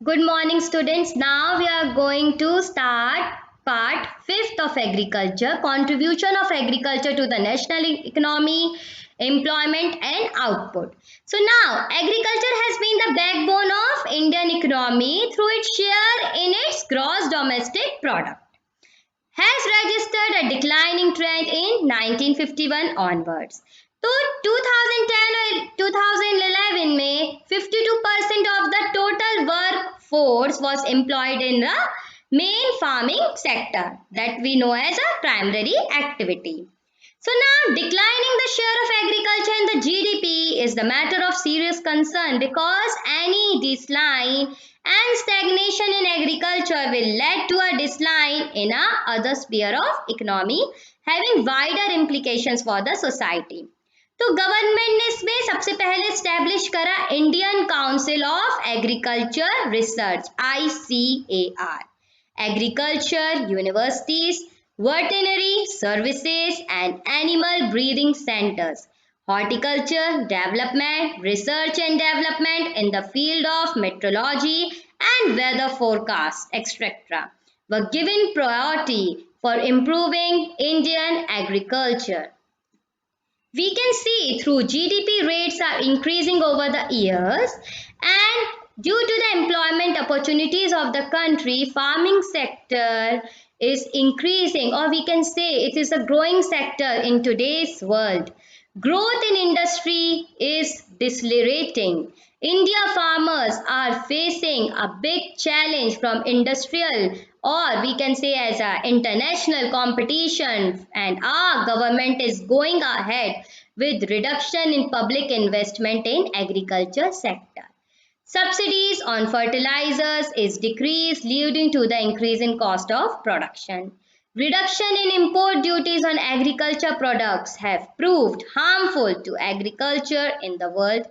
Good morning, students. Now we are going to start part 5th of agriculture, contribution of agriculture to the national economy, employment and output. So now agriculture has been the backbone of Indian economy through its share in its gross domestic product. Has registered a declining trend in 1951 onwards. तो 2010 और 2011 में 52% of the total workforce was employed in the main farming sector that we know as a primary activity. So now declining the share of agriculture in the GDP is the matter of serious concern because any decline and stagnation in agriculture will lead to a decline in a other sphere of economy having wider implications for the society. तो government ने इसमें सबसे पहले establish करा Indian council of agriculture research ICAR, agriculture universities, veterinary services and animal breeding centers, horticulture development, research and development in the field of meteorology and weather forecast, etc. were given priority for improving Indian agriculture. We can see through GDP rates are increasing over the years, and due to the employment opportunities of the country, farming sector is increasing, or we can say it is a growing sector in today's world. Growth in industry is decelerating. India farmers are facing a big challenge from industrial, or we can say as a international competition, and our government is going ahead with reduction in public investment in agriculture sector. Subsidies on fertilizers is decreased, leading to the increase in cost of production. Reduction in import duties on agriculture products have proved harmful to agriculture in the world.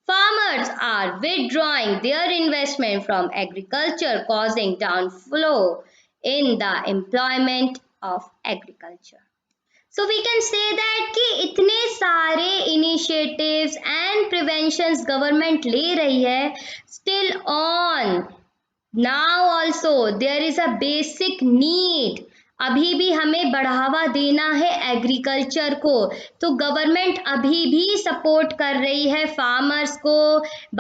Farmers are withdrawing their investment from agriculture, causing downflow in the employment of agriculture. So we can say that कि इतने सारे initiatives and preventions government ले रही है, still on. Now also there is a basic need. अभी भी हमें बढ़ावा देना है एग्रीकल्चर को, तो गवर्नमेंट अभी भी सपोर्ट कर रही है फार्मर्स को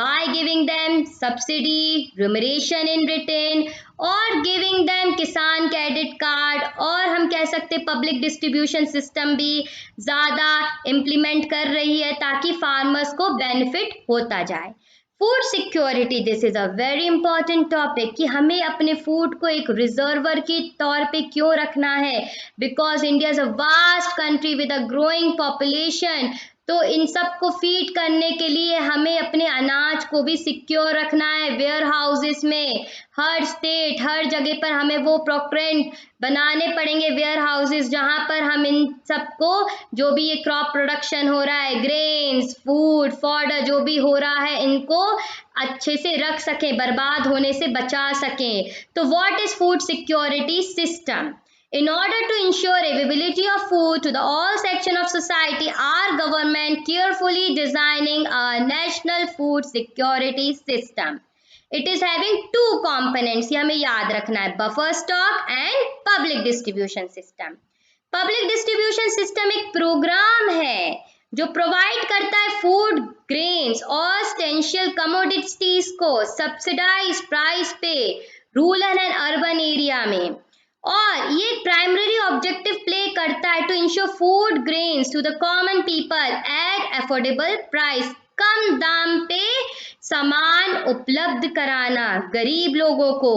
by giving them subsidy, remuneration in return और गिविंग देम किसान क्रेडिट कार्ड, और हम कह सकते पब्लिक डिस्ट्रीब्यूशन सिस्टम भी ज़्यादा इम्प्लीमेंट कर रही है ताकि फार्मर्स को बेनिफिट होता जाए. Food security, this is a very important topic कि हमें अपने फूड को एक रिजर्वर के तौर पे क्यों रखना है, because India is a vast country with a growing population. तो इन सबको फीड करने के लिए हमें अपने अनाज को भी सिक्योर रखना है. वेयर हाउसेस में हर स्टेट हर जगह पर हमें वो प्रोक्रेंट बनाने पड़ेंगे वेयर हाउसेस जहाँ पर हम इन सबको जो भी ये क्रॉप प्रोडक्शन हो रहा है, ग्रेन्स, फूड, फॉडर जो भी हो रहा है, इनको अच्छे से रख सकें, बर्बाद होने से बचा सकें. तो what is food security system? In order to ensure availability of food to the all section of society, our government carefully designing a national food security system. It is having two components. ये हमें याद रखना है, buffer stock and public distribution system. Public distribution system एक programme है जो provide करता है फूड, ग्रेन्स और एसेंशियल कमोडिटीज को सब्सिडाइज प्राइस पे रूरल एंड अर्बन एरिया में, और ये प्राइमरी ऑब्जेक्टिव प्ले करता है to ensure food grains to the common people at affordable price. कम दाम पे सामान उपलब्ध कराना गरीब लोगों को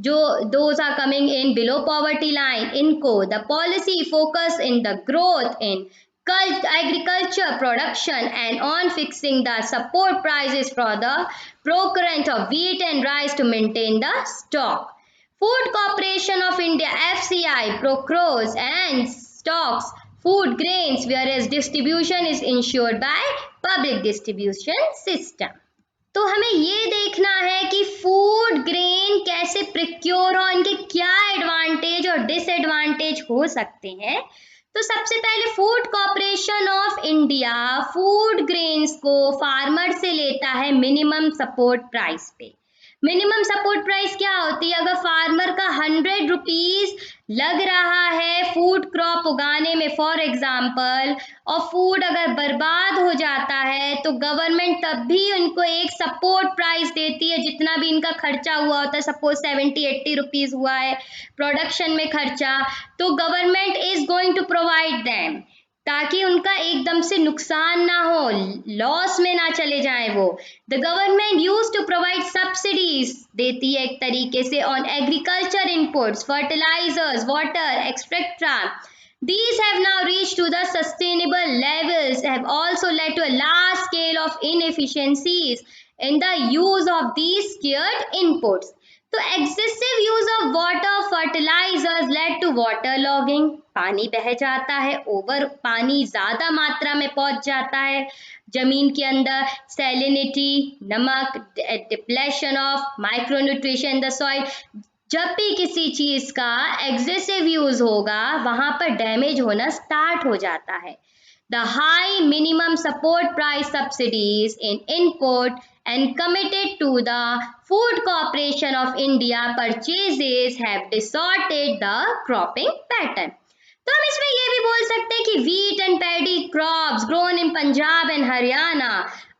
जो those are coming in below poverty line, इनको. The policy focus in the growth in agriculture production and on fixing the support prices for the procurement of wheat and rice to maintain the stock. Food Corporation of India FCI procures and stocks food grains, whereas distribution is ensured by public distribution system. तो हमें ये देखना है कि food grain कैसे procure हो, इनके क्या एडवांटेज और डिसएडवांटेज हो सकते हैं. तो सबसे पहले food corporation of India food grains को फार्मर से लेता है मिनिमम सपोर्ट प्राइस पे. मिनिमम सपोर्ट प्राइस क्या होती है? अगर फार्मर का 100 रुपीज लग रहा है फूड क्रॉप उगाने में फॉर एग्जाम्पल, और फूड अगर बर्बाद हो जाता है तो गवर्नमेंट तब भी उनको एक सपोर्ट प्राइस देती है, जितना भी इनका खर्चा हुआ होता है, सपोज 70-80 रुपीज हुआ है प्रोडक्शन में खर्चा, तो government is going to provide them, ताकि उनका एकदम से नुकसान ना हो, लॉस में ना चले जाएं वो। The government use to provide subsidies, देती है एक तरीके से, on agriculture inputs, fertilizers, water etcetera. These have now reached to the sustainable levels, have also led to a large scale of inefficiencies in the use of these scarce inputs. तो excessive use of water fertilizers led to water logging, पानी बह जाता है, over पानी ज्यादा मात्रा में पहुंच जाता है जमीन के अंदर, सैलिनिटी, नमक, depletion of micronutrition in the soil. जब भी किसी चीज का एक्सेसिव यूज होगा वहां पर डैमेज होना स्टार्ट हो जाता है. The high minimum support price subsidies in input and committed to the Food Corporation of India purchases have distorted the cropping pattern. तो हम इसमें ये भी बोल सकते हैं कि wheat and paddy crops grown in Punjab and Haryana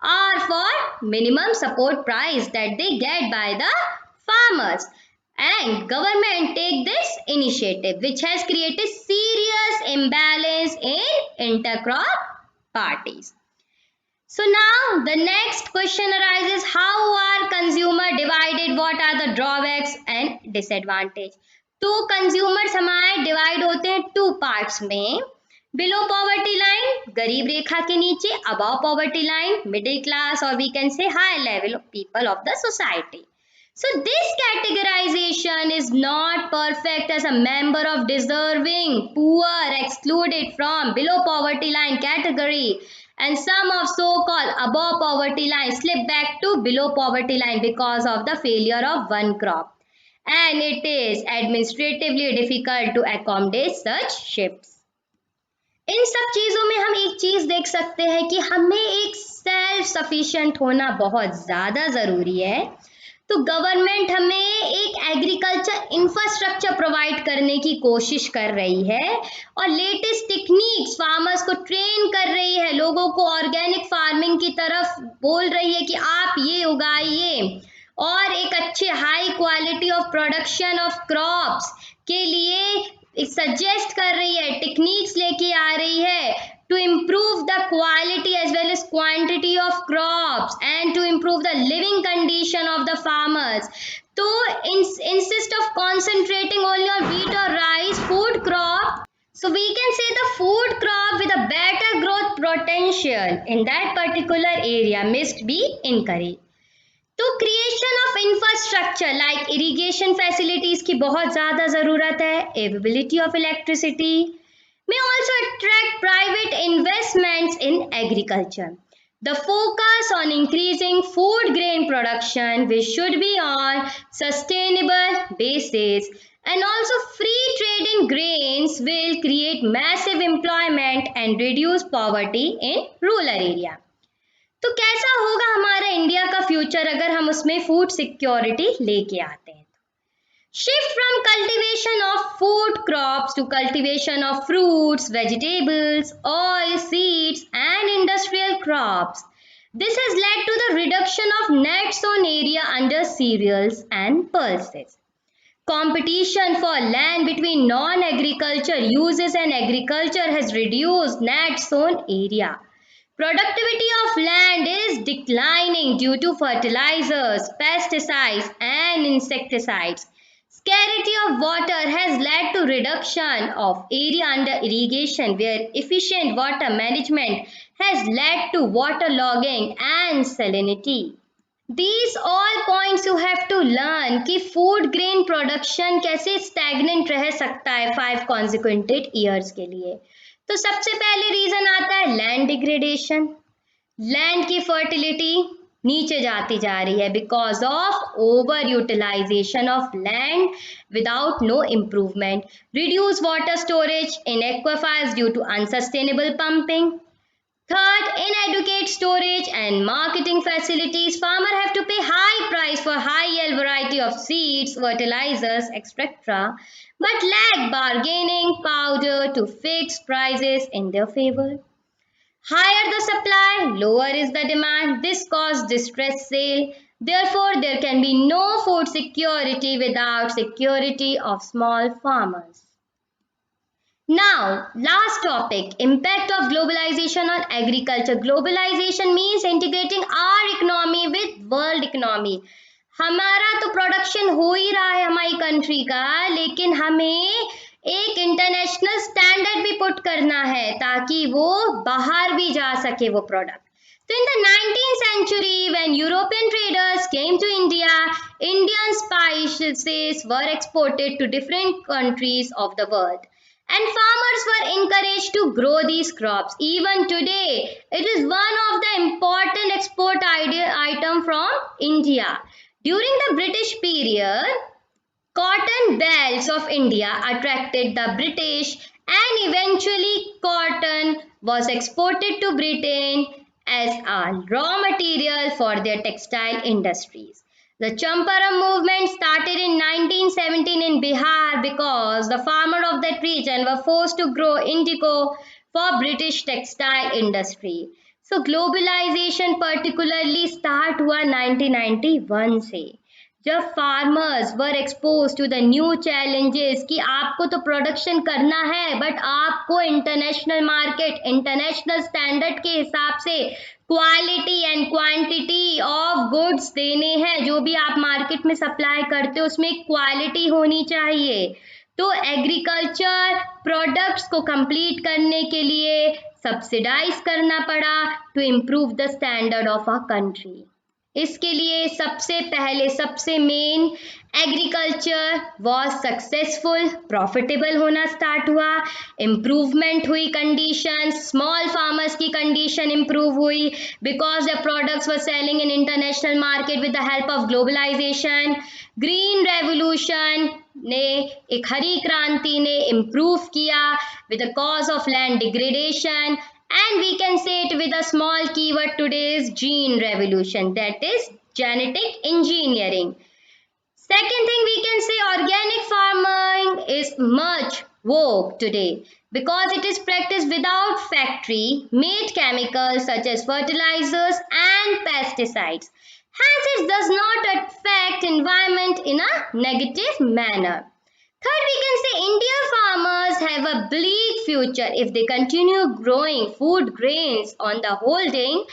are for minimum support price that they get by the farmers. And government take this initiative, which has created serious imbalance in intercrop parties. So now the next question arises, how are consumer divided? What are the drawbacks and disadvantage? तो consumers हमारे divide होते हैं two parts में. Below poverty line, गरीब रेखा के नीचे, above poverty line, middle class, और we can say high level people of the society. So this categorization is not perfect as a member of deserving, poor, excluded from below poverty line category, and some of so-called above poverty line slip back to below poverty line because of the failure of one crop. And it is administratively difficult to accommodate such shifts. इन सब चीजों में हम एक चीज देख सकते हैं कि हमें एक सेल्फ सफिशिएंट होना बहुत ज्यादा जरूरी है. तो गवर्नमेंट हमें एक एग्रीकल्चर इंफ्रास्ट्रक्चर प्रोवाइड करने की कोशिश कर रही है और लेटेस्ट टेक्निक्स फार्मर्स को ट्रेन कर रही है, लोगों को ऑर्गेनिक फार्मिंग की तरफ बोल रही है कि आप ये उगाइए, और एक अच्छे high quality of production of crops के लिए सजेस्ट कर रही है, टेक्निक्स लेके आ रही है to improve the quality as well as quantity of crops and to improve the living condition of the farmers. So insist of concentrating only on wheat or rice food crop. So we can say the food crop with a better growth potential in that particular area must be encouraged. तो creation of infrastructure like irrigation facilities की बहुत ज़्यादा ज़रूरत है. Availability of electricity may also attract private investments in agriculture. The focus on increasing food grain production, which should be on sustainable basis, and also free trade in grains will create massive employment and reduce poverty in rural area. तो कैसा होगा हमारा India का future अगर हम उसमें food security लेके आते हैं? Shift from cultivation of food crops to cultivation of fruits, vegetables, oil, seeds, and industrial crops. This has led to the reduction of net sown area under cereals and pulses. Competition for land between non-agriculture uses and agriculture has reduced net sown area. Productivity of land is declining due to fertilizers, pesticides, and insecticides. Scarcity of water has led to reduction of area under irrigation, where efficient water management has led to waterlogging and salinity. These all points you have to learn कि food grain production कैसे stagnant रह सकता है 5 consecutive years के लिए. तो सबसे पहले रीजन आता है लैंड डिग्रेडेशन. लैंड की फर्टिलिटी नीचे जाती जा रही है because of over utilisation of land without no improvement. Reduce water storage in aquifers due to unsustainable pumping. Third, inadequate storage and marketing facilities. Farmers have to pay high price for high yield variety of seeds, fertilizers, etc., but lack bargaining power to fix prices in their favor. Higher the supply, lower is the demand. This causes distress sale. Therefore, there can be no food security without security of small farmers. Now, last topic, impact of globalization on agriculture. Globalization means integrating our economy with world economy. हमारा तो production हो ही रहा है हमारी country का, लेकिन हमें एक इंटरनेशनल स्टैंडर्ड भी पुट करना है ताकि वो बाहर भी जा सके वो product. So in the 19th century, when European traders came to India, Indian spices were exported to different countries of the world. And farmers were encouraged to grow these crops. Even today, it is one of the important export item from India. During the British period, cotton belts of India attracted the British, and eventually cotton was exported to Britain as a raw material for their textile industries. The Champaran movement started in 1917 in Bihar because the farmers of that region were forced to grow indigo for British textile industry. So globalization particularly start हुआ 1991 से, जब farmers were expose to the new challenges कि आपको तो production करना है but आपको international market international standard के हिसाब से quality and quantity of goods देने हैं. जो भी आप मार्केट में सप्लाई करते हो उसमें क्वालिटी होनी चाहिए. तो एग्रीकल्चर प्रोडक्ट्स को कंप्लीट करने के लिए सब्सिडाइज करना पड़ा to improve the standard of a country. इसके लिए सबसे पहले सबसे main agriculture was successful, profitable होना स्टार्ट हुआ, इम्प्रूवमेंट हुई कंडीशन, स्मॉल फार्मर्स की कंडीशन इम्प्रूव हुई because the products were selling in international market with the help of globalisation. Green revolution ने एक हरी क्रांति ने इम्प्रूव किया with the cause of land degradation. And we can say it with a small keyword today is gene revolution, that is genetic engineering. Second thing we can say organic farming is much vogue today because it is practiced without factory made chemicals such as fertilizers and pesticides. Hence it does not affect environment in a negative manner. Third, we can say India farmers have a bleak future if they continue growing food grains on the holding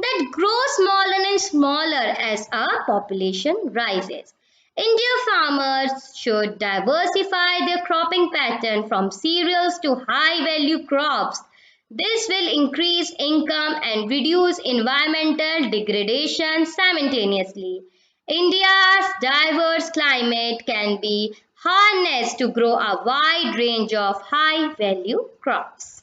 that grow smaller and smaller as our population rises. India farmers should diversify their cropping pattern from cereals to high value crops. This will increase income and reduce environmental degradation simultaneously. India's diverse climate can be harnessed to grow a wide range of high value crops.